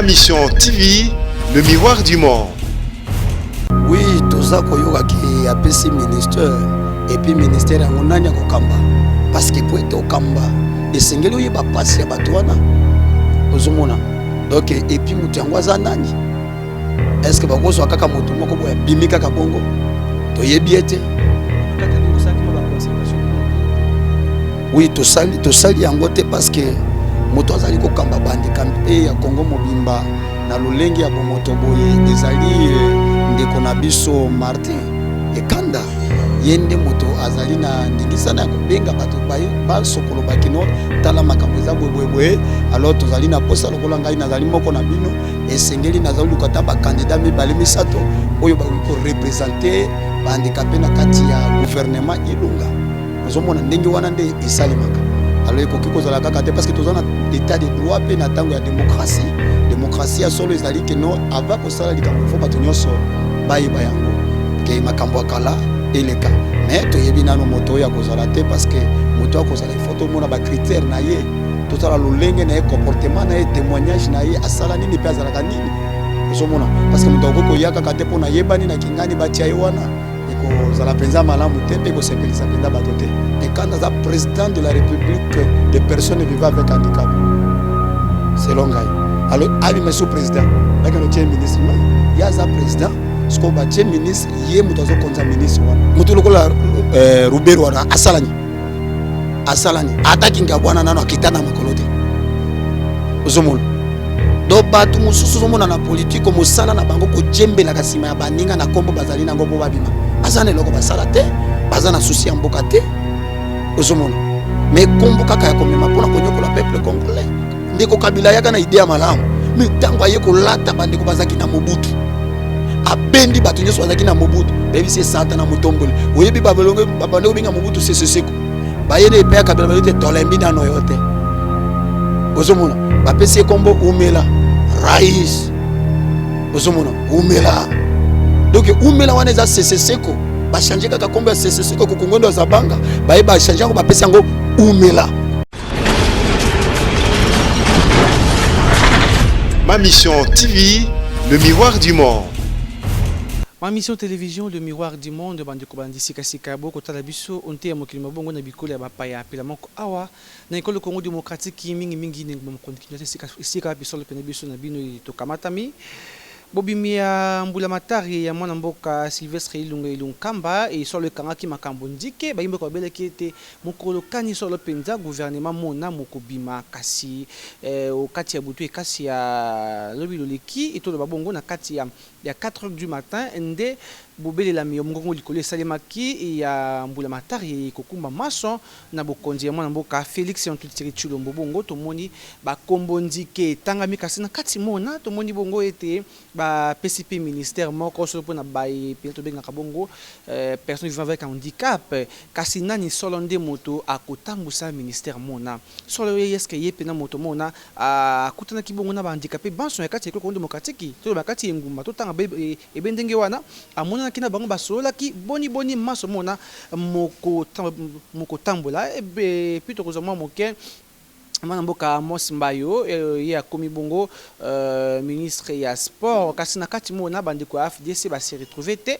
Ma mission TV, le miroir du monde. Oui, tout ça qui a PC ministère et puis ministère en a kamba parce que pour être au kamba et singelo y ba passer batwana ozomona donc et puis mutangwaza nani est-ce que bakozo kaka moto moko boya bimika ka bongo to yebiete oui to sali yango te parce que moto azali ko kamba bandi kampe ya Congo mobimba na lolenge ya bomoto boye ezali ndeko na biso Martin ekanda yende moto azali na ndingisana ya kobenga bato ba sokolo bakino tala makambo eza bwebwebwe alors tozali na posa lokola ngai nazali moko na bino esengeli nazali lukata ba candidat mibale misato oyo ba ko représenter ba handicapé na kati ya gouvernement ilunga ozomona ndenge wana nde esalimaka alors ekoki kozala kaka te parce que tozana état de droit pe na tango ya démocratie ya solo ezali ke no ava kosala likambo fo bato nyonso bayeba yango ke makambo akala eleka mais toyebi nano moto ya kozala te parce que moto akozala ifoto mona ba critère na ye totala lolenge na ye comportement na ye témoignage na ye asala nini pe azalaka nini ozomona parce que moto akoko yaka kate pona yebani na kingani batia ye wana ekozala penza malamu te pe kosepelisa penza bato te ekanda za président de la république des personnes vivant avec handicap selon ngai alors abi monsieur président baka no tien ministre ya za président ce qu'on va tien ministre yé mutozo konza ministre wana mutu lokola Rubero wana asalani ataki ngabwana nano akitana makolo te ozomona do batu mususu zomona na politique ko mosala na bango ko jembela kasima ya baninga na kombo bazali na ngombo babima azana loko basala te bazana souci ya mboka te ozomona mais kombo kaka ya komema pona konyokola peuple congolais ndeko Kabila yaka na idea malamu mitango aye kolata bandeko bazaki na Mobutu abendi bato nyonso bazaki na Mobutu bebi se sata na mutomboli oyebi babalongo babandeko binga Mobutu seseko bayene epe ya Kabila bayote tolembi na noyote ozomona bapesi kombo umela rais ozomona umela donc umela wana eza seseko ba changer kaka kombo ya seseko ko kongondo za banga baye ba changer ko bapesi yango umela. Ma mission TV, le miroir du monde. Ma mission télévision, le miroir du monde, bandeko bandisi kasika boko tala biso onte ya mokili mabongo na bikolo ya bapaya pela moko awa na ekolo Congo démocratique mingi ne mkontinue sika biso le pene biso na bino to kamatami bobimia mbula matari ya mwana mboka Sylvestre Ilunga et sur le kangaki makambo ndike bayimbe ko beleki ete mokolo kani sur le penza gouvernement mona mokobima kasi au kati ya butu kasi ya lobilo leki eto babongo na kati ya 4h du matin nde bobele la miyo ngongo likolo salemaki ya mbula matari kokumba maso na bokonzi ya mwana mboka Félix Antoine Tshilombo bongo tomoni ba kombo ndike tangami kasi na kati mona tomoni bongo ete ba PCP ministère moko solo pona baye pilote benga kabongo personne vivant avec handicap kasi nani solo nde moto akotambusa ministère mona solo yeske yepena moto mona akutana kibongo na ba handicapé banso ya kati ya Congo démocratique to ba kati ngumba to tanga ebendenge wana amona kina bango basola ki boni maso mona moko tambola ebe plutôt kozoma moke mwana mboka Mosimbayo ya komi bongo ministre ya sport kasi na kati mona bandeko ya FDC ba se retrouver te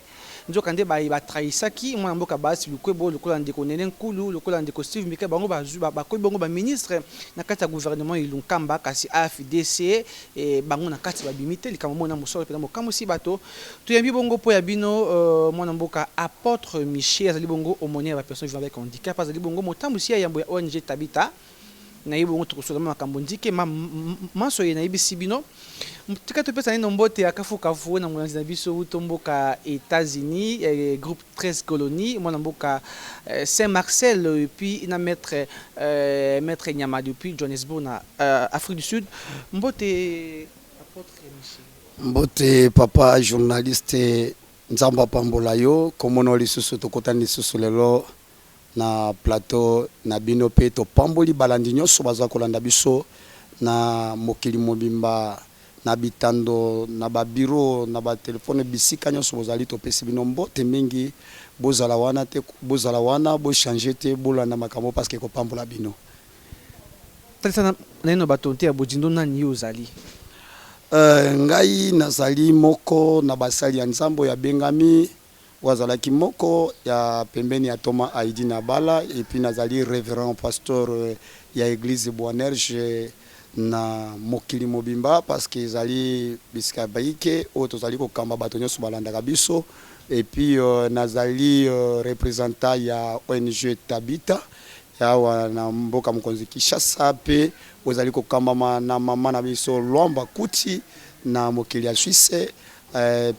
nzoka nde ba trahisaki mwana mboka basi lukwebo lokola ndeko nene nkulu lokola ndeko Steve Mika bango ba komi bongo ba ministre na kati ya gouvernement Ilunkamba kasi FDC bango na kati ba bimite likamo mona mosolo pe na mokamo si bato tuyambi bongo po ya bino mwana mboka apôtre Michel azali bongo aumônier ba personnes vivant avec handicap azali bongo motambu si ya mbo ONG Tabita na yibo ngoto kosolama makambo ndike maso ye na yibisi bino tika to pesa ni mbote akafukafu na mwanzi na biso utomboka États-Unis groupe 13 colonies mwana mboka Saint-Marcel et puis na maître Nyama depuis Johannesburg na Afrique du Sud mbote apôtre Michel mbote papa journaliste Nzamba Pambola yo komono lisusu tokotani lisusu lelo na plateau na bino pe to pamboli balandi nyonso baza kolanda biso na mokili mobimba na bitando na ba bureau na ba telefone bisika nyonso bozali to pesi bino mbote mingi bozala wana te bozala wana bo changer te bolanda makambo parce que ko pambola bino talisana neno batonte ya bojindo nani ozali Ngai nazali moko na basali ya nzambo ya bengami wazalaki moko ya pembeni ya Thomas Aidi na bala et puis nazali révérend pasteur ya église Boanerge na mokili mobimba parce que ezali bisika baike o tozali ko kamba bato nyonso balanda biso et puis nazali représentant ya ONG Tabita ya wana mboka mkonzi Kinshasa pe ozali ko kamba na mama na biso Lwamba Kuti na mokili ya Suisse.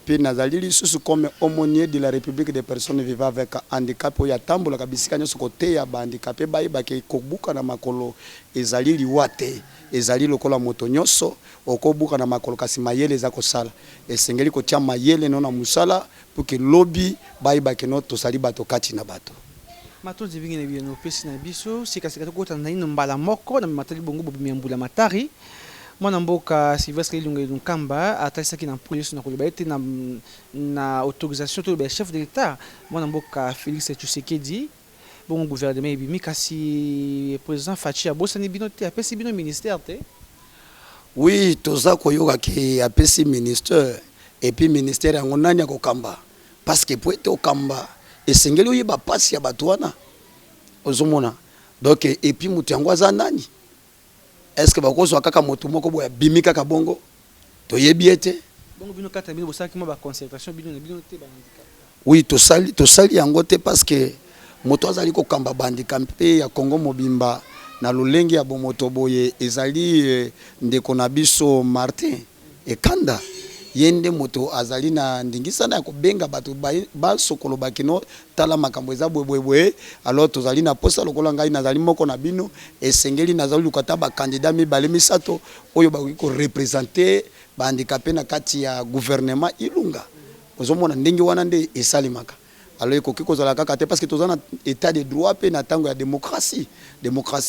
Puis nazali lisusu comme aumônier de la République des personnes vivant avec handicap oya tambola kabisika nyoso kote ya handicapé bayi bake kobuka na makolo ezali liwate ezali lokola moto nyonso okobuka na makolo kasi mayele za kosala esengeli kotia mayele no na musala pour que lobby bayi bake no tosali bato kati na bato matonzi vingi na bino pesi na biso sikasika kota na ino mbala moko na matali bongo bobimbula matari mwana mboka Sylvestre Ilunga Nkamba atalisaki na police na koloba ete na autorisation to be chef de l'état mwana mboka Félix Tshisekedi bon gouvernement ebimi kasi président Fachi abosani bino te apesi bino ministère te. Oui toza koyoka ke apesi ministère et puis ministère yango nani akokamba parce que pour ete okamba esengeli oyeba pasi ya bato wana ozomona donc et puis mutu yango aza nani. Est-ce que bakozwa kaka motu moko boya bimika ka bongo toyebi ete bongo bino kata bino bosaki mo ba concertation bino na bino te ba handicap. Oui tosali yango te parce que moto azali ko kamba bandika mpe ya Congo mobimba na lolenge ya bomoto boye ezali ndeko na biso Martin Ekanda yende moto azali na ndingisa na kobenga bato ba sokolo bakino tala makambo eza bwebwebwe alors tozali na posa lokola ngai nazali moko na bino esengeli nazali lukata ba candidat mibale misato oyo ba ko représenter ba handicapé na kati ya gouvernement Ilunga ozomona ndenge wana nde esalimaka alors ekoki kozala kaka te parce que tozana état de droit pe na tango ya démocratie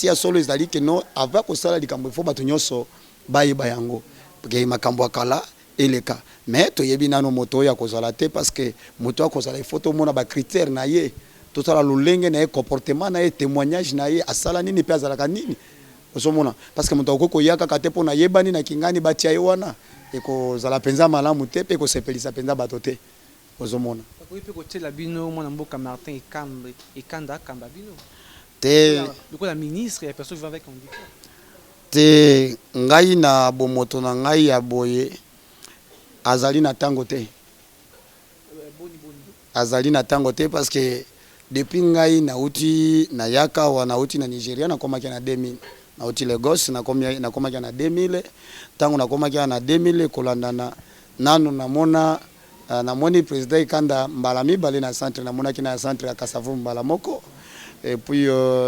ya solo ezali que non avant ko sala likambo ifo bato nyonso bayeba yango ke makambo akala eleka mais toyebi nano moto ya kozala te parce que moto akozala il faut to mona ba critère na ye totala lolenge na ye comportement na ye témoignage na ye asala nini pe azalaka nini ozomona parce que moto akoko yaka kate pona yebani na kingani batia ye wana ekozala penza malamu te pe ko sepelisa penza bato te ozomona ko ipe ko tela bino mwana mboka Martin Ekanda kamba bino te lokola ministre ya personne vivant avec handicap te ngai na bomoto na ngai ya boye azali na tango te azali na tango te parce que depuis ngai na uti na yaka wa na uti na Nigeria na komaki na 2000 na uti Lagos na komaki na 2000 tango na komaki na 2000 kolandana nanu namona namoni président Ekanda mbala mibale na centre namona kina centre ya Kasavu mbala moko et puis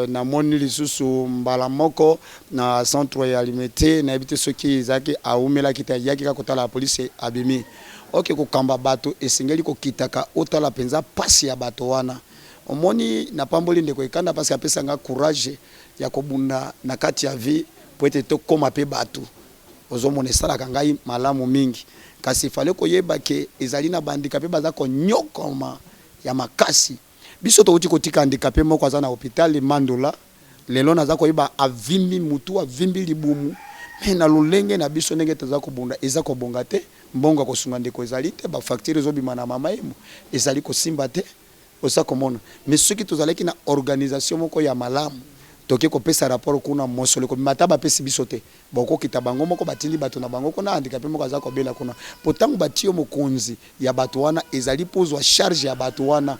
namoni lisusu mbala moko na centre ya Limete na ebite soki zaki aumela kita yaki ka kotala la police abimi OK ko kamba bato esengeli ko kitaka otala penza pasi ya bato wana omoni na pamboli ndeko Ekanda parce que apesa nga courage ya kobunda na kati ya vie pour être to koma pe bato ozomona sala kangai malamu mingi kasi fale ko yeba ke ezali na bandika pe baza ko nyokoma ya makasi biso to uti kotika handicapé moko aza na hôpital Mandola lelo naza ko yeba avimbi mutu avimbi libumu me na lolenge na biso ndenge taza ko bunda eza ko bonga te mbongo ko sunga ndeko ezali te ba facture zo bima na mama yemo ezali ko simba te osa komona mais soki tozalaki na organisation moko ya malamu toke ko pesa rapport kuna mosolo ko mataba pesi biso te boko kitabango moko batili bato na bango kuna handicapé moko aza ko bela kuna potango batio mokonzi ya bato wana ezali pozwa charge ya bato wana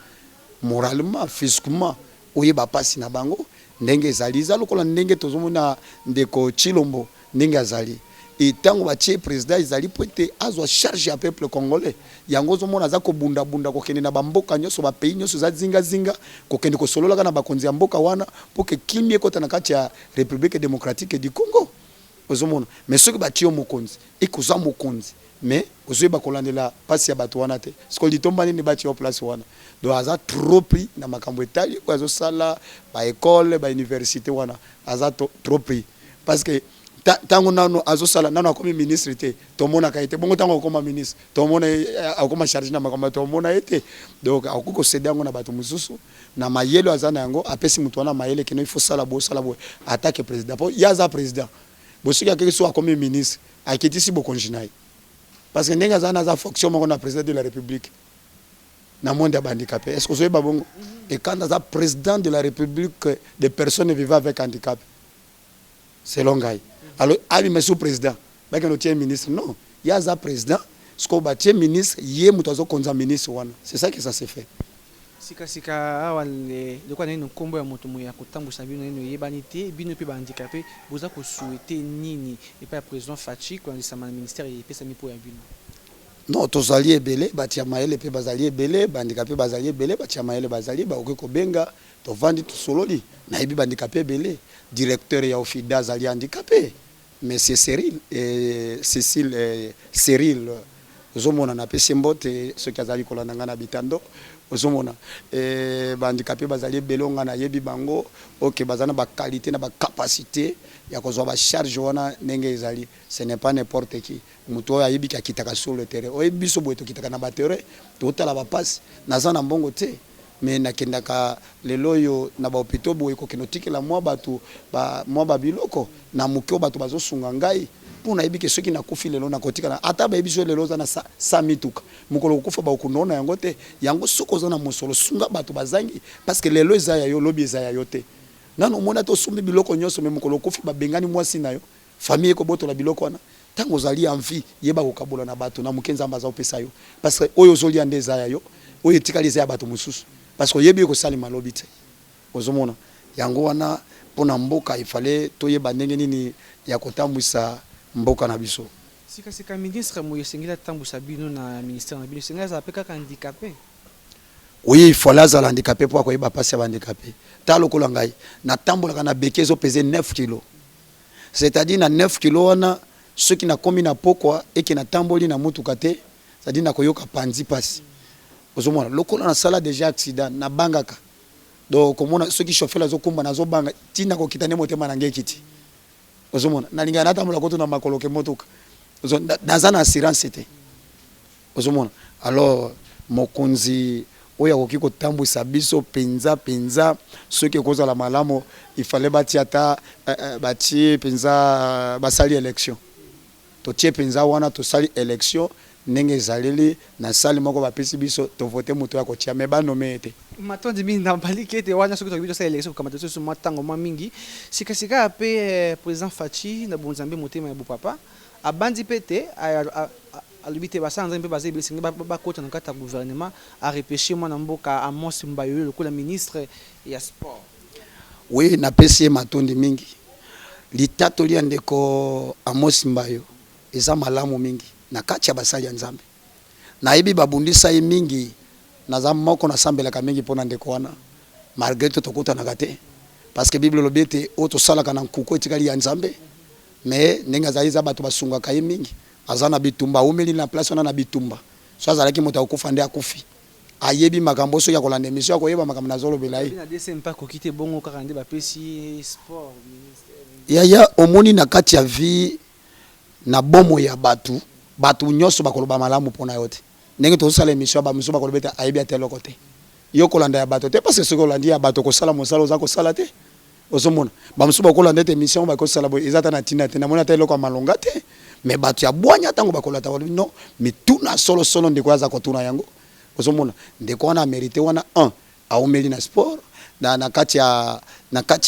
moralement physiquement oyeba pasi na bango ndenge ezali za lokola ndenge tozomona ndeko Chilombo ndenge azali etango batie président ezali pote azwa charge ya peuple congolais yango zomona za ko bunda ko kende na bamboka nyoso ba pays nyoso za zinga ko kende ko solola kana bakonzi ya mboka wana pour que kimie kota na kati ya République démocratique du Congo ozomona mais soki batie mokonzi ikoza mokonzi mais ozoyeba kolandela pasi ya bato wana te siko litomba nini batie au place wana do aza trop pris na makambo etali ko azo sala ba école ba université wana aza trop pris parce que tango nano azo sala nano akomi ministre te tomona ka ete bongo tango akoma ministre tomona akoma charge na makambo tomona ete donc akuko céder ngo na bato mususu na mayelo azana yango apesi mutu wana mayele kino il faut sala bo attaque président po yaza président bosuki akeki so akomi ministre akitisi bokonjinai parce que ndenge za na fonction moko na président de la République na monde ya handicapé. Est-ce que vous savez babongo? Et quand za président de la République des personnes vivant avec handicap, c'est longai. Alors abi monsieur président, ba que notre ministre non, il y a za président, ce qu'on bâtit ministre, yé mutazo konza ministre wana. C'est ça que ça s'est fait. Sika awa le kwa nini nkombo ya moto moya kotambusa bino nino yebani te bino pe ba handicapé boza ko souhaiter nini et pas président Fachi quand il s'est ministère et pesa mi po ya bino. Non, tozali ebele batia maele pe bazali ebele bandicapé bazali ebele batia maele bazali ba ko benga to vandi to sololi na yebi bandicapé ebele directeur ya ofida zali handicapé mais c'est Cyril ozomona na pesi mbote ce qui azali kolanda ngana bitando ozomona bandicapé bazali belonga na yebi bango OK bazana ba qualité na ba capacité ya kozwa ba charge wana ndenge ezali ce n'est pas n'importe qui muto ya yebi kitaka sur le terrain o yebi so boeto kitaka na ba terrain to tala ba passe na zana mbongo te mais nakendaka lelo yo na ba hôpital boye ko kinotikela mwa batu ba mwa ba biloko na mukyo batu bazosunga ngai puna ebike soki na kufi lelo na kotika na ata ba ebiso lelo za na sa mituka mukolo kufa ba kunona yango te yango soko za na mosolo sunga batu bazangi parce que lelo za ya yo lobi za ya yo te nano mona to sumbi biloko nyoso me mukolo kufi ba bengani mwasi na yo famille ko boto la biloko wana tango zali envie yeba ko kabula na batu na mukenza mbaza opesa yo parce que oyo zoli ande za ya yo oyo tikali za ya batu mususu parce que yebi ko sali malobi te ozomona yango wana pona mboka ifale toyeba ndenge nini ya kotambwisa mboka na biso. Sika ministre moye sengila tambusa bino na ministère na bino sengila za peka handicapé. Oui, il faut la za handicapé pour koyeba passer handicapé. Ta lokola ngai na tambola na bekezo peser 9 kg. C'est-à-dire na 9 kg wana ceux qui na komi na pokwa et qui na tamboli na mutuka te, c'est-à-dire na koyoka panzi passe. Ozomona lokola na sala déjà accident na bangaka. Donc komona ceux qui chauffent la zokumba na zo banga tina ko kitane motema na ngekiti. Ozomona na lingana hata mulakoto na makoloke motoka dans une assurance c'était ozomona alors mokonzi oya kokiko tambwisa biso penza ceux qui cause la malamo il fallait batiata bati penza basali élection to tie penza wana to sali élection ndenge zaleli na sali moko bapesi biso to voter moto ya kotia me ba nomete matondi mingi na baliki ete wana soki tokibito sa élection kokamata so mwa tango mwa mingi sika ape président Fachi na bonzambe motema ya bopapa abandi pete alobi te basanza mpe baza ebesingi bakota na kati ya gouvernement arepeshe mwana mboka Amos Mbayo lokola ministre ya sport. Oui, napesi ye matondi mingi litato lia ndeko Amos Mbayo eza malamu mingi na kati ya basali ya nzambe na yebi babundisa ye mingi na za moko na sambelaka mingi pona ndeko wana malgré tout tokota na kate parce que bible lobete auto sala kana nkuko etikali ya nzambe mais nenga za iza bato basunga kaye mingi azana bitumba umeli na place wana na bitumba so azalaki moto akufa nde akufi ayebi makambo so ya kolanda emission ko yeba makambo na zolo belai na desem pas ko kite bongo kaka nde bapesi sport ya omoni na kati ya vie na bomo ya batu nyoso bakoloba malamu pona yote ndenge to sala emission ba muso bakolobeta ayebi atelo kote yo kolanda ya bato te parce que ce kolanda ya bato ko sala mosala za ko sala te ozomona ba muso bakolanda te émission ba ko sala bo ezata na tina te na mona telo ko malonga te mais bato ya bwanya tango bakolata non mais tout na solo ndeko aza ko tuna yango ozomona ndeko wana mérité wana 1 aumeli na sport na kati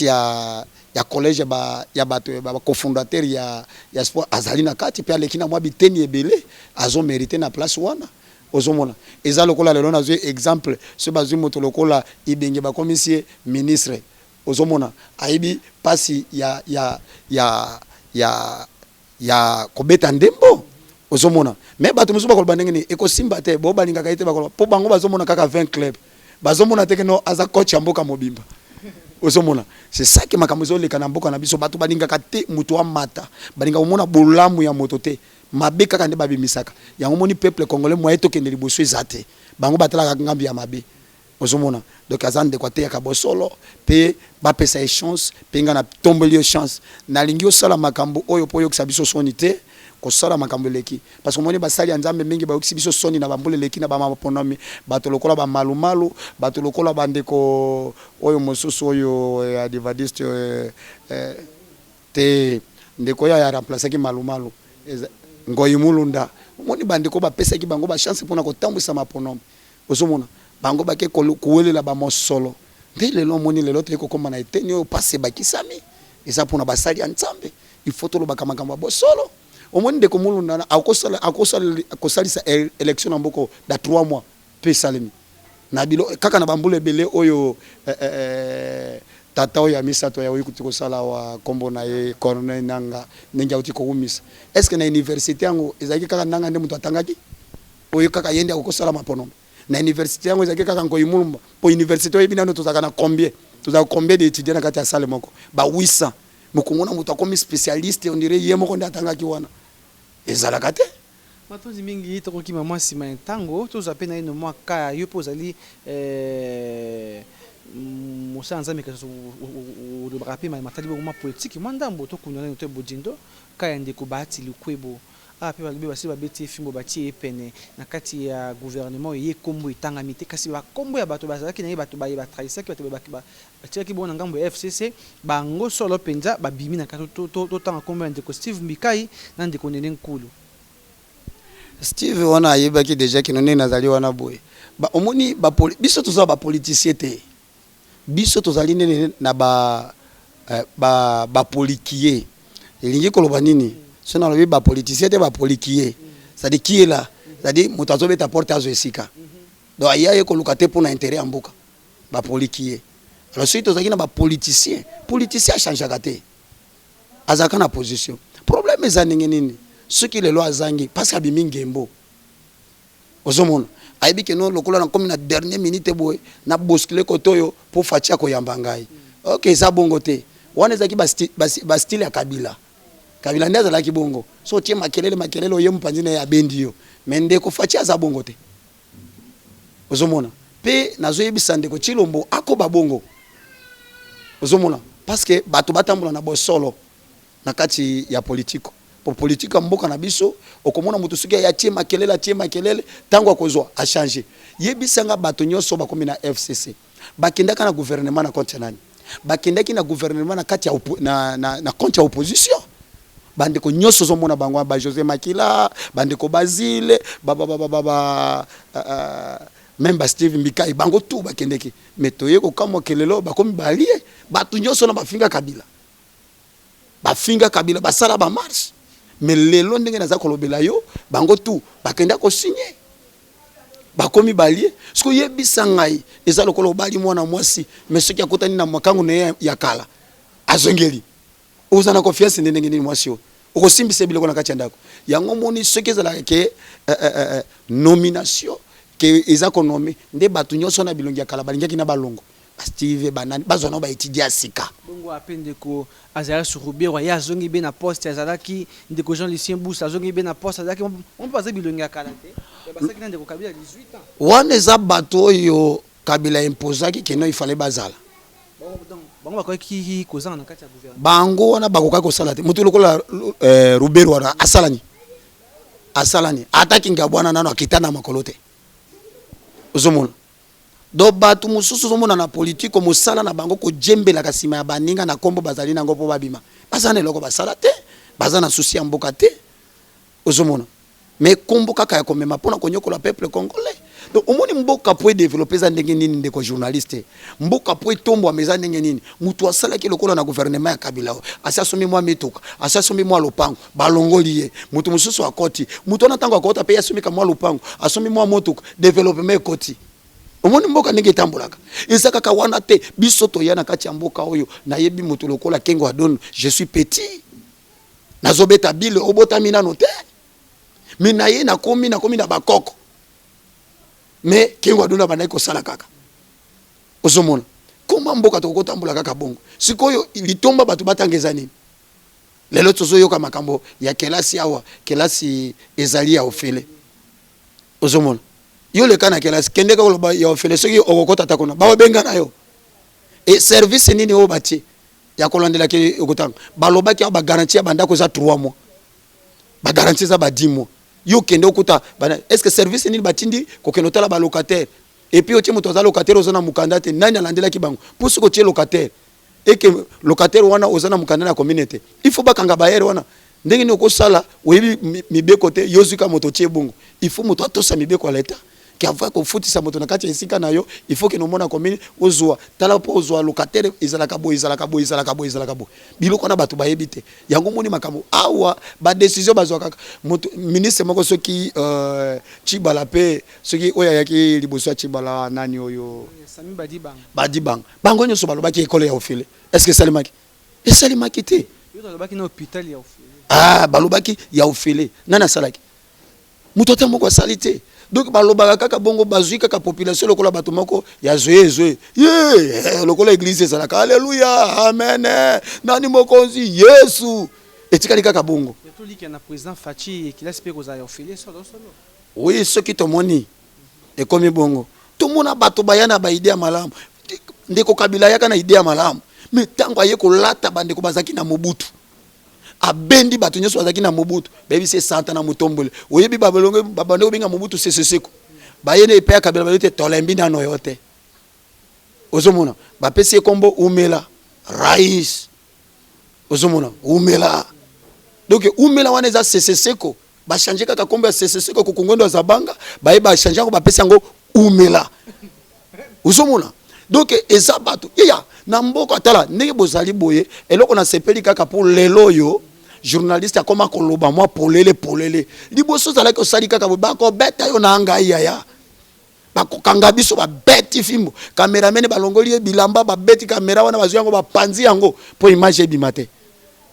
ya collège ya bato ba cofondateur ya sport azali na kati pe aleki na mwa biteni ebele azo mérité na place wana ozomona eza lokola lelo na zwe exemple ce bazwi moto lokola ibenge ba commissaire ministre ozomona aibi pasi ya kobeta ndembo ozomona mais bato musuba ko bandenge ni ekosimba te bo balinga kaite bakolo po bango bazomona kaka 20 club bazomona te que no aza coach ya mboka mobimba ozomona c'est ça que makamuzo le kana mboka na biso bato balinga kate muto wa mata balinga omona bolamu ya moto te mabe kaka nde babimisaka yango moni peuple congolais moye to kende liboso ezate bango batala ngambi ya mabe ozomona donc azande kwa te ya kabosolo pe ba pesa chance penga na tombeli chance na lingi osala makambo oyo po yo kisabiso soni te ko sala makambo leki parce que moni basali ya nzambe mingi ba yokisabiso soni na bambole leki na ba maponami bato lokola ba malumalu bato lokola bandeko oyo mosusu oyo adivadiste te ndeko ya remplacer ki malumalu ngoyi mulunda omoni bandeko bapesaki bango ba chance mpona kotambwisa maponome ozomona bango bake kuwelela bamosolo nde lelo omoni lelo toyei kokóma na eteni oyo pase bakisami eza mpona basali ya nzambe ifo tolobaka makambo ya bosolo omoni ndeko mulunda akosalisa élection na mboko da 3 mois mpe esalemi na bilo kaka na bambula ebele oyo tata oyo ya misato ya oyo kuti kosala wa kombo na ye corne nanga ndenge auti kokumisa est-ce que na université yango ezalaki kaka nanga nde moto atangaki oyo kaka yende akokosala maponome na université yango ezalaki kaka ngoyi mulumba po université oyebi nano tozalaka na combien d'étudiants na kati ya sale moko ba 800 mokongona moto akomi spécialiste on dirait ye moko nde atangaki wana ezalaka te matonzi mingi tokokima mwa nsima ya ntango tozwa mpe na ye no mwa kaya yo mpe ozali mosala nzambe kasi olobaka mpe matali bongo mwa politike mwa ndambo tokunda nano to bodindo kaya ndeko bahati likwebo awa mpe balobi basi babeti ye fimbo batie ye pene na kati ya gouvernement ye kombo etangami te kasi bakombo ya bato bazalaki na ye bato batrahisaki bato batiaki bongo na ngambo ya FCC bango solo mpenza babimi na kati totanga kombo ya ndeko Steve Mbikai na ndeko Nene Nkulu. Steve wana ayebaki déjà kino nini nazali wana boye omoni biso tozala bapoliticien te biso tozali nene na bapolikie elingi koloba nini so nalobi bapoliticien te bapolikie c'est-à-dire qui est là c'est-à-dire moto azobeta porte azo esika donc aya ye koluka te mpona intérêt ya mboka bapolikie alors soki tozalaki na bapoliticien politicien achangeaka te azalaka na position problème eza ndenge nini soki lelo azangi parce que abimi ngembo ozomona ayebi ke no lokola na komi na dernière minute boye na boskile kotoyo po fatia koyamba ngai ok eza bongo te wana ezalaki bastile ya kabila nde azalaki bongo so otie makelele oye mopanzi na ye abendi yo me ndeko fatia aza bongo te ozomona mpe nazoyebisa ndeko Chilombo akoba bongo ozomona parce que bato batambola na bosolo na kati ya politiko pour politique mboka na biso okomona mutu soki ya tie makelele tango akozwa a changer yebisanga bato nyonso bakomi na FCC bakendaka na gouvernement na compte nani bakendaki na gouvernement na kati ya na compte ya opposition bandeko nyonso zomona bango ba José Makila bandeko Basile même Steve Mbikai bango tout bakendeki metoye ko kamo kelelo bakomi balie bato nyonso na bafinga kabila basala ba marche mais lelo ndenge naza kolobela yo bango tout bakenda ko signer bakomi balie siko yebisa ngai eza lokolo bali mwana mwasi mais soki akotani na makangu ne ya kala azongeli uzana confiance ndenge ni mwasi yo okosimbisa biloko na kati ya ndako yango moni soki ezala ke nomination ke eza konomi nde batu nyonso na bilongi ya kala balingaki na balongo Steve banani bazona ba étudier sika bongo apende ko azala surubero ya zongi be na poste azalaki ndeko Jean Lucien Boussa zongi be na poste azalaki on pas bilongi ya kala te basaki na ndeko Kabila 18 ans wana eza bato yo Kabila imposaki keno il fallait bazala bango bakoki kozanga na kati ya gouvernement bango wana bakoka kosala te mutu lokola Rubero wana asalani ataki ngabwana nano akitana makolo te ozomona do batu mususu zomona na politiko mosala na bango ko jembela kasima ya baninga na kombo bazali nango po babima bazana eloko basala te bazana souci ya mboka te ozomona mais kombo kaka ya komema pona konyokola peuple congolais donc omoni mboka po développer za ndenge nini ndeko journaliste mboka po tombo ameza ndenge nini mutu asala ki lokola na gouvernement ya Kabila asasomi mwa metoka asasomi mwa lopango balongoli ye mutu mususu akoti mutu na tango akota pe asomi ka mwa lopango asomi mwa motoka développement ekoti omoni mboka ndenge tambolaka ezaka ka wana te biso to yana kati ya mboka oyo na yebi mutu lokola Kengo Adon je suis petit nazobeta bile obotami nano te mina ye nakomi na bakoko mais Kengo Adon banai ko sala kaka ozomona koma mboka to kotambola kaka bongo sikoyo litomba batu batangeza nini lelo tozoyoka makambo ya kelasi awa kelasi ezali ya ofele ozomona yo le kana kelasi kendeka koloba ya ofele soki okokota takona bawo benga na yo et service nini o bati ya kolandela ke okotanga baloba ki ba garantie banda ko za 3 mois ba garantie za ba 10 mois yo kende okuta est-ce que service nini batindi ko kenotala ba locataire et puis otie moto za locataire ozana mukanda te nani alandela ki bango pour ce que tie locataire et que locataire wana ozana mukanda na communauté il faut bakanga baere wana ndenge ni okosala oyebi mibeko te yozuka moto tie bongo il faut moto atosa mibeko leta ki avant ko futisa moto na kati ya esika na yo il faut que no mona commune ozwa tala po ozwa locataire ezalaka boy biloko na bato bayebi te yango moni makambo awa ba décision bazwa kaka moto ministre moko soki Chibala pe soki oya yaki liboso Chibala nani oyo Sami Badibang bango nyoso balobaki école ya ofile est-ce que salimaki te yo balobaki na hôpital ya ofile balobaki ya ofile nana salaki moto ta moko asali te. Donc balobaka kaka bongo bazui kaka population lokola bato moko ya zoe lokola église ezalaka alléluia amen nani mokonzi Yesu etikali kaka bongo to liki na président Fachi qui laisse pe koza ya ofile solo oui soki tomoni ekomi bongo tomona bato bayana ba idea malamu ndeko Kabila yaka na idea malamu mais tango aye ko lata bandeko bazaki na Mobutu abendi bato nyoso bazaki na Mobutu baby c'est santa na mutombole oyebi babalongo babandeko binga Mobutu seseseko bayene epe ya Kabila balote tolembi na noyote ozomona bapesi kombo umela rais ozomona umela donc umela wana za seseseko ba changer kaka kombo ya seseseko ko kongondo za banga baye ba changer ko bapesi yango umela ozomona donc eza bato ya na mboko atala ndenge bozali boye eloko na sepeli kaka pour lelo yo journaliste akoma koloba mwa polele liboso zalaki osali kaka bako beta yo na ngai ya bako kanga biso ba beti fimbo cameraman balongoli bilamba ba beti camera wana bazo yango ba panzi yango po image ebimate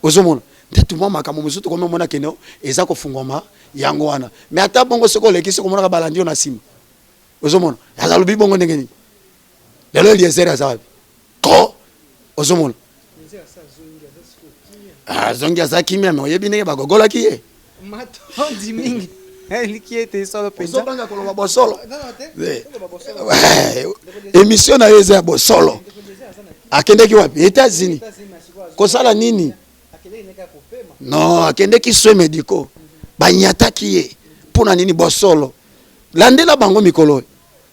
ozomona ntetu mwa makambo mosusu ko mona keno eza ko fungoma yango wana mais ata bongo soko lekisi ko mona ka balandi na sima ozomona azalobi bongo ndenge ni lelo Eliezer azabi ko ozomona zongi azakimia me oyebi ndenge bagogola kiye matondi mingi eliki ete solo penza ozobanga koloba bosolo émission na yeza bosolo akendeki wapi États-Unis kosala nini non akendeki soins médicaux banyataki ye pona nini bosolo landela bango mikolo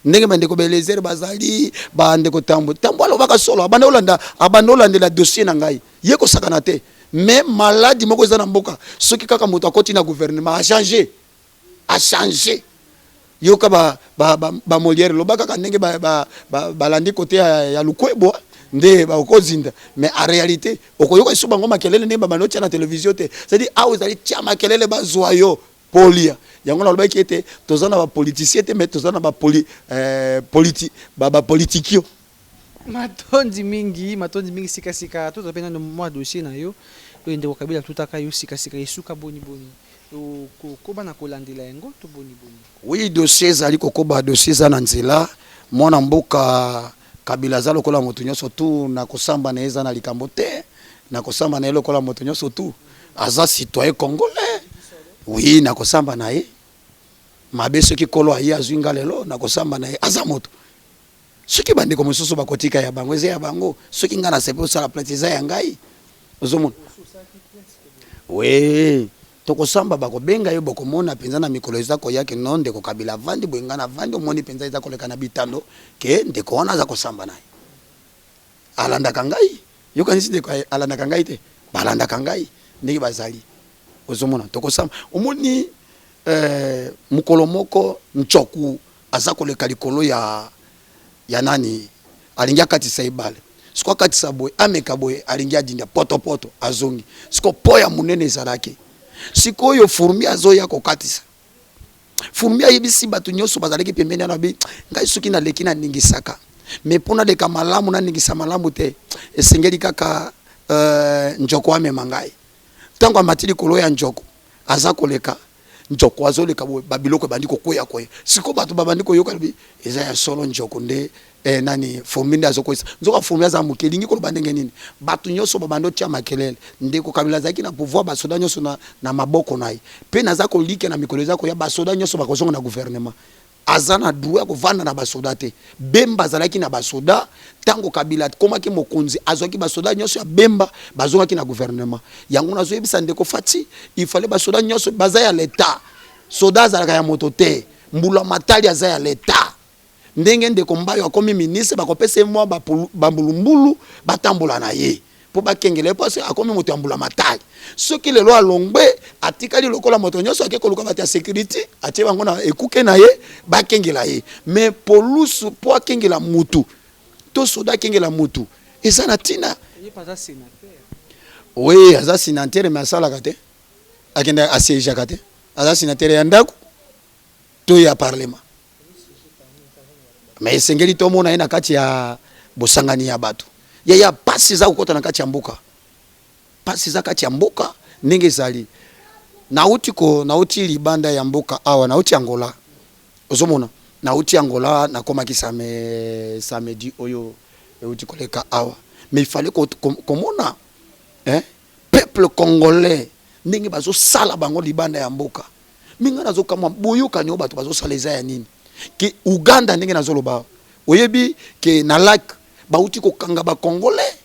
ndenge bandeko Eliezer bazali bandeko tambo alobaka solo abanda olandela dossier na ngai ye kosakana te mais maladi moko eza na mboka soki kaka moto akoti na gouvernement a changé yoka ba Molière lobaka kaka ndenge balandi kote ya lukwebo nde bakozinda mais en réalité okoyoka iso bango makelele ndenge babanotia na télévision te c'est-à-dire awo ezali tia makelele bazwa yo polia yango na lobaki ete tozana ba politicien te mais tozana ba politikio matondi mingi sika to topena no mwa dossier na yo ndeko Kabila tutaka yo sika isuka boni ko bana kolandela yango to boni oui dossier zali kokoba dossier za na nzela mwana mboka Kabila za lokola moto nyonso tu na kosamba na eza na likambo te na kosamba na lokola moto nyonso tu aza citoyen congolais oui na kosamba na ye mabe soki kolo ayi azwinga lelo na kosamba na ye aza moto soki bandeko mosusu bakotika ya bango eza ya bango soki nga na sepe osala plainte eza ya ngai ozomona oui tokosamba bakobenga yo bokomona penza na mikolo eza koyaki no ndeko Kabila vandi boyenga na vandi omoni penza eza koleka na bitando ke ndeko wana aza kosamba naye alandaka ngai yokanisi ndeko alandaka ngai te balandaka ngai ndenge bazali ozomona tokosamba omoni mukolo moko Nchoku aza koleka likolo ya nani alingi akatisa ibale siko akatisa boye ameka boye alingi adinda poto azongi siko poya munene ezalaki sikoyo fourmi azoya kokatisa fourmi ayebisi bato nyonso bazalaki pembeni na bi ngai soki na leki na ningisaka mais pona leka malamu na ningisa malamu te esengeli kaka Njoko amema ngai tango amatili kolo ya Njoko aza koleka Njoko azoleka babiloko bandi kokoya koya siko bato babandi koyoka eza ya solo Njoko nde nani fourmi azokoisa nzoka fourmi aza mukelingi ko bandenge nini bato nyonso babando tia makelele ndeko Kabila zaki na pouvoir basoda nyonso na maboko nayi pe naza ko like na mikolo zako ya basoda nyonso bakozonga na gouvernement azana droit ko vanda na basoda te bemba zalaki na basoda tango Kabila komaki mokonzi azoki basoda nyonso ya bemba bazongaki na gouvernement yango nazo yebisa ndeko Fati il fallait basoda nyonso bazaya l'état soda zalaka ya moto te mbula matali azaya l'état ndenge ndeko Mbayo akomi ministre bakopesa mwa bambulumbulu batambola na ye po bakengele parce akomi moto ambula matali soki lelo alongbe atikali lokola moto nyonso ake koluka bati ya sécurité atie bango na ekuke na ye bakengela ye mais polusu po akengela mutu to soda akengela mutu eza na tina oui aza sénateur mais asalaka te akenda asiégeaka te aza sénateur ya ndako to ya parlement mais esengeli tomona ye na kati ya bosangani ya bato ya pasi za kokota na kati ya mboka pasi za kati ya mboka ndenge ezali nauti libanda ya mboka awa nauti Angola ozomona nauti Angola nakomaki samedi oyo euti koleka awa mais il fallait komona peuple congolais ndenge bazo sala bango libanda ya mboka minga nazo kama boyoka nyo bato bazo sala eza ya nini ke Uganda ndenge nazoloba oyebi ke na lac bauti ko kanga ba congolais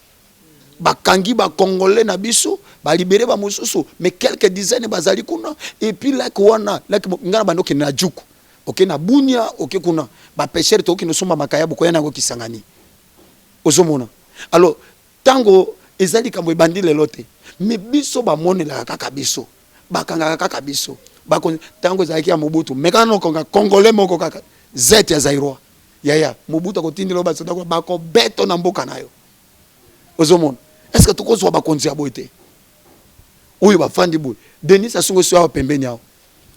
bakangi ba congolais na biso ba libérer ba mususu mais quelques dizaines bazali kuna et puis lac wana lac ngana bandoke na juku OK na bunia OK kuna ba pêcheur to kino somba makaya boko yana ngo kisangani ozomona alors tango ezali kambo ebandi lelote mais biso ba monela kaka biso bakanga kaka biso bakon tango ezali ya Mobutu mekano konga congolais moko kaka zete ya Zairwa yaya Mobutu akotindela ba soda ko bako beto na mboka nayo ozomona est-ce que tukozwa bakonzi ya boite oyo bafandi boy Denis Sassou Nguesso ya pembeni yao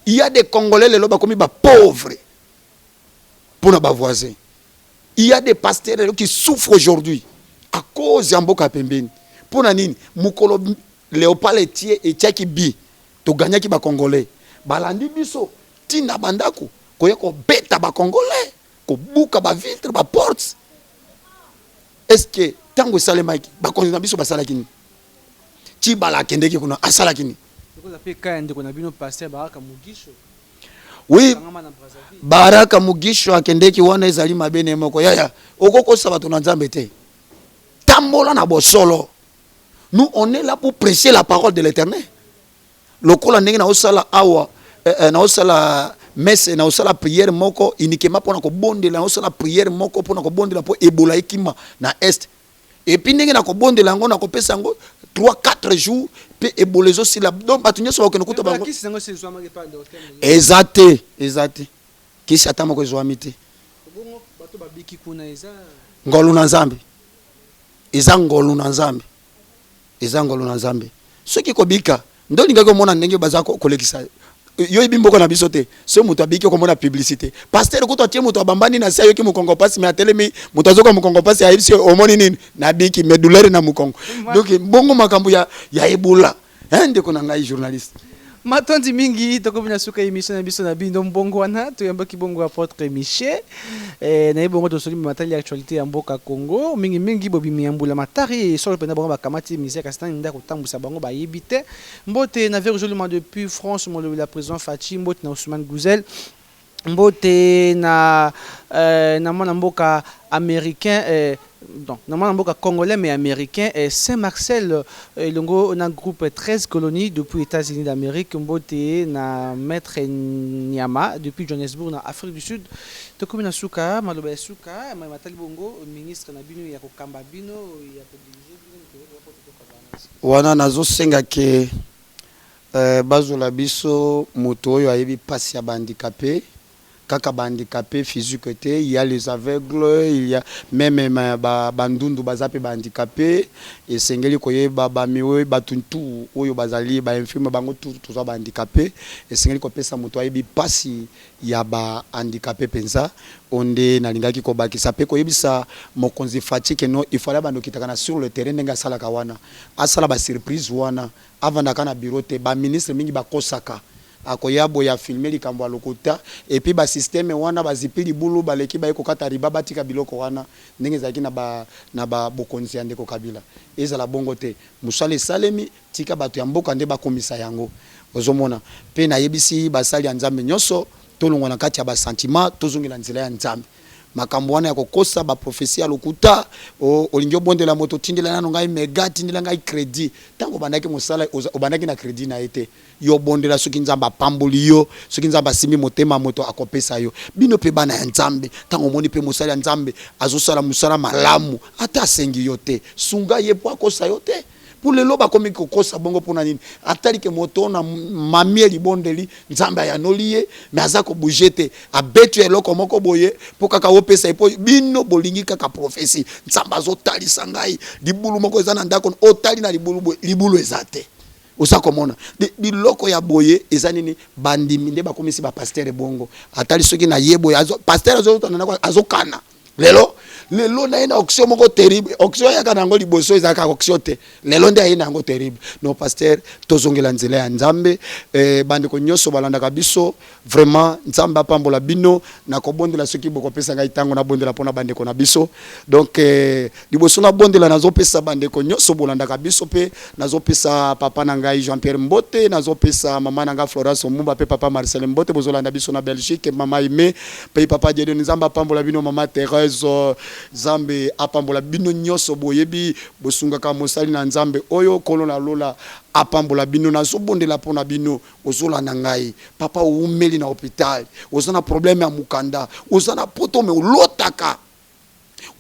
il y a des congolais lelo bakomi ba pauvres pour na ba voisins il y a des pasteurs qui souffrent aujourd'hui à cause ya mboka pembeni pour na nini mukolo Léopold Etier et Tchaki Bi to gagner ki ba congolais balandi biso tina bandako koye ko beta ba congolais ko buka ba vitre ba porte est-ce que tango salemaki ba konzi na biso basala kini ti bala kendeki kuna asala kini oui Baraka Mugisho akendeki wana ezali mabene moko yaya okokosa bato na Nzambe te tambola na bosolo. Nous on est là pour prêcher la parole de l'Éternel. Lokola ndenge na osala awa na osala messe na osala prière moko uniquement pour na ko bondela na osala prière moko pour na ko bondela po ebola ekima na est. Et puis ndenge na ko bondela ngo na ko pesa ngo 3-4 jours pe ebolezo sila donc batu nyoso ba ko kuta bango. Exact. Kisi atama ko zwami te. Bongo batu babiki kuna eza ngolu na Nzambe. Eza ngolu na Nzambe. Ezangolo na Nzambe soki kobika ndo lingako mona ndenge bazako kolekisa yo ibimboko na bisote so muto abiki ko mona publicité pasteur ko to tie muto abambani na sayo ki mukongo pasi mais atelemi muto azoka mukongo pasi aibisi omoni nini na biki medouleur na mukongo donc bongo makambo ya ebola ndeko na ngai journaliste matondi mingi tokobina suka émission na biso na bindo mbongo wana toyambaki bongo apôtre Michel na bongo tosoli matali actualité ya mboka Congo mingi bobimi yambula matari solo pena bongo bakamati misère kastan nda kotambusa bango ba yebite mbote na vers joliment depuis France mo la président Fachi mbote na Ousmane Gouzel mbote na mwana mboka américain donc normalement mboka congolais mais américain Saint-Marcel longo na groupe 13 colonies depuis États-Unis d'Amérique mbote na maître Nyama depuis Johannesburg na Afrique du Sud to komina suka maloba suka matali bongo ministre na bino ya kokamba bino ya kodiriger bino wana nazo senga ke bazola biso moto oyo ayebi pasi ya handicapé kaka handicapé physique te, il y a les aveugles, il y a même bandundu bazape handicapé et sengeli koye miwe batuntu oyo bazali ba infirme bango tout ça handicapé et sengeli ko pesa moto ayebi pasi ya ba handicapé penza onde na lingaki ko bakisa pe koyebisa mokonzi fatigue no il fallait bando kitakana sur le terrain ndenga sala kawana asala ba surprise wana avant kana bureau te ba ministre mingi ba kosaka akoyabo ya filmer likambo lokota et puis ba système wana bazipili bulu baleki ba ekokata riba batika biloko wana ndenge zaki na ba bokonzi ande ko kabila ezala bongo te musale salemi tika batu ya mboka nde bakomisa yango ozomona pe na yebisi basali ya Nzambe nyonso tolongwa na kati ya ba sentiment tozongela nzela ya Nzambe makambo wana ya kokosa ba prophétie lokuta olingi obondela moto tindela nano ngai mega tindela ngai crédit tango bandaki mosala obandaki na crédit na ete yo bondela soki nzamba pamboli yo soki nzamba simi motema moto akopesa yo bino pe bana ya nzambe tango moni pe mosala ya nzambe azosala musala malamu ata sengi yo te sunga ye po akosa yo te pour le loba komi kokosa bongo pona nini atali ke moto na mamie libondeli nzamba ya noliye mais azako bougete abetu eloko moko boye po kaka opesa epo bino bolingi kaka prophétie nzamba zotalisa ngai libulu moko ezana ndako otali na libulu ezate osa komona biloko ya boye ezani ni bandimi nde bakomisi ba pasteur bongo atali soki na yebo pasteur azokana lelo na ina auction moko terrible auction ya kana ngo liboso ezaka auction te lelo nde ina ngo terrible no pasteur tozongela nzela ya nzambe bande ko nyoso balanda kabiso vraiment nzamba pambola bino na kobondela soki boko pesa ngai tango na bondela pona bande ko na biso donc liboso na bondela nazo pesa bande ko nyoso bolanda kabiso pe nazo pesa papa na ngai Jean-Pierre Mbote nazo pesa mama na ngai Florence Omumba pe papa Marcel Mbote bozolanda biso na Belgique mama Aimé pe papa Dieu nzamba pambola bino mama Thérèse Zambe apambola bino nyoso boyebi bosungaka mosali na nzambe oyo kolona lola apambola bino na zobondela pona bino ozola na ngai papa umeli na hôpital ozana problème ya mukanda ozana poto me ulotaka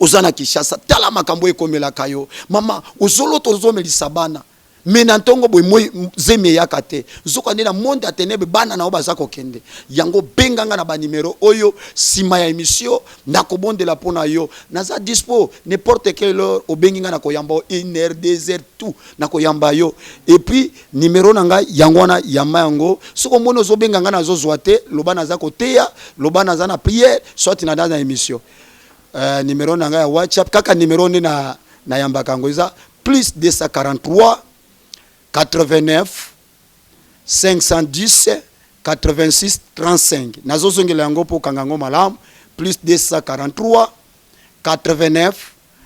ozana Kishasa tala makambo ekomela kayo mama ozoloto ozomelisa bana mena ntongo boy moy zeme yakate zoka ndena monde atenebe bana na obaza kokende yango benganga na ba numéro oyo sima ya émission nakobondela pona yo naza dispo n'importe quelle heure obenginga na koyamba 1 heure 2 heures tout na koyamba yo et puis numéro nanga yango na yamba yango soko mono zo benganga na zo zoate loba naza koteya loba naza na prière soit na dans émission numéro nanga ya WhatsApp kaka numéro ne na yamba kango iza plus 243 89 510 86 35 nazo zongela yango po kangango malamu plus 243 89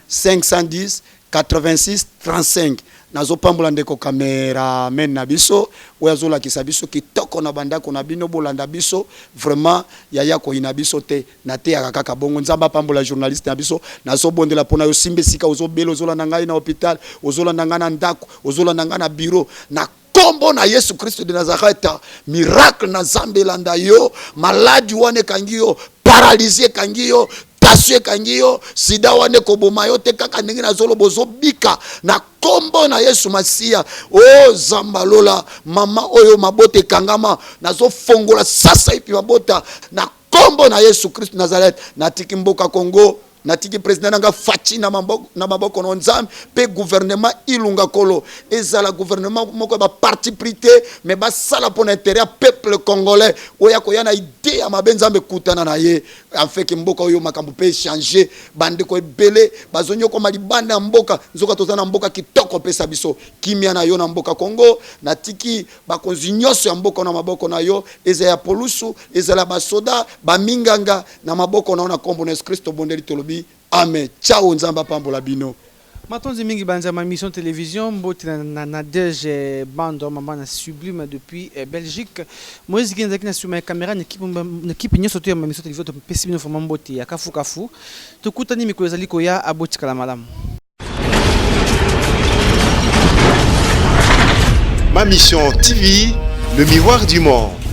510 86 35 nazo pambola ndeko kamera men na biso oya zola kisabiso kitoko na bandako na bino bolanda biso vraiment yaya ko ina biso te na te ya kaka bongo nzamba pambola journaliste na biso nazo bondela pona yo simbe sika ozobelo ozola na ngai na hôpital ozola na ngai na ndako ozola na ngai na bureau na kombo na Yesu Christ de Nazareth miracle na Zambe landa yo maladi wane kangio paralysé kangio tasye kangio sida wane koboma yo te kaka ndenge na zolo bozo bika na kombo na Yesu Masia o zambalola mama oyo mabote kangama nazo fongola sasa ipi mabota na kombo na Yesu Christ Nazareth na tiki mboka Kongo na tiki president nanga fachi na maboko na nzambe pe gouvernement ilunga kolo ezala gouvernement moko ba parti prité mais ba sala pour intérêt peuple congolais oya ko yana idée ya mabenzambe kutana na ye afin que mboka oyo makambo pe changer bande ko ebele bazonyo ko malibanda mboka nzoka tozana mboka kitoko pesa biso kimia na yo na mboka Kongo na tiki ba konzinyoso ya mboka na maboko na yo ezala ya polusu ezala ba soda ba minganga na maboko na kombo na Yesu Kristo bondeli tolobi amen ciao nzamba pambola bino matonzi mingi banza ma mission télévision mboti na DG bando mama na sublime depuis Belgique Moïse Genzaki na suma caméra n'équipe nyoso to ya ma mission télévision to pesi bino fama mboti ya kafu to kutani mikolo ezali koya aboti kala malamu Ma mission TV, le miroir du monde.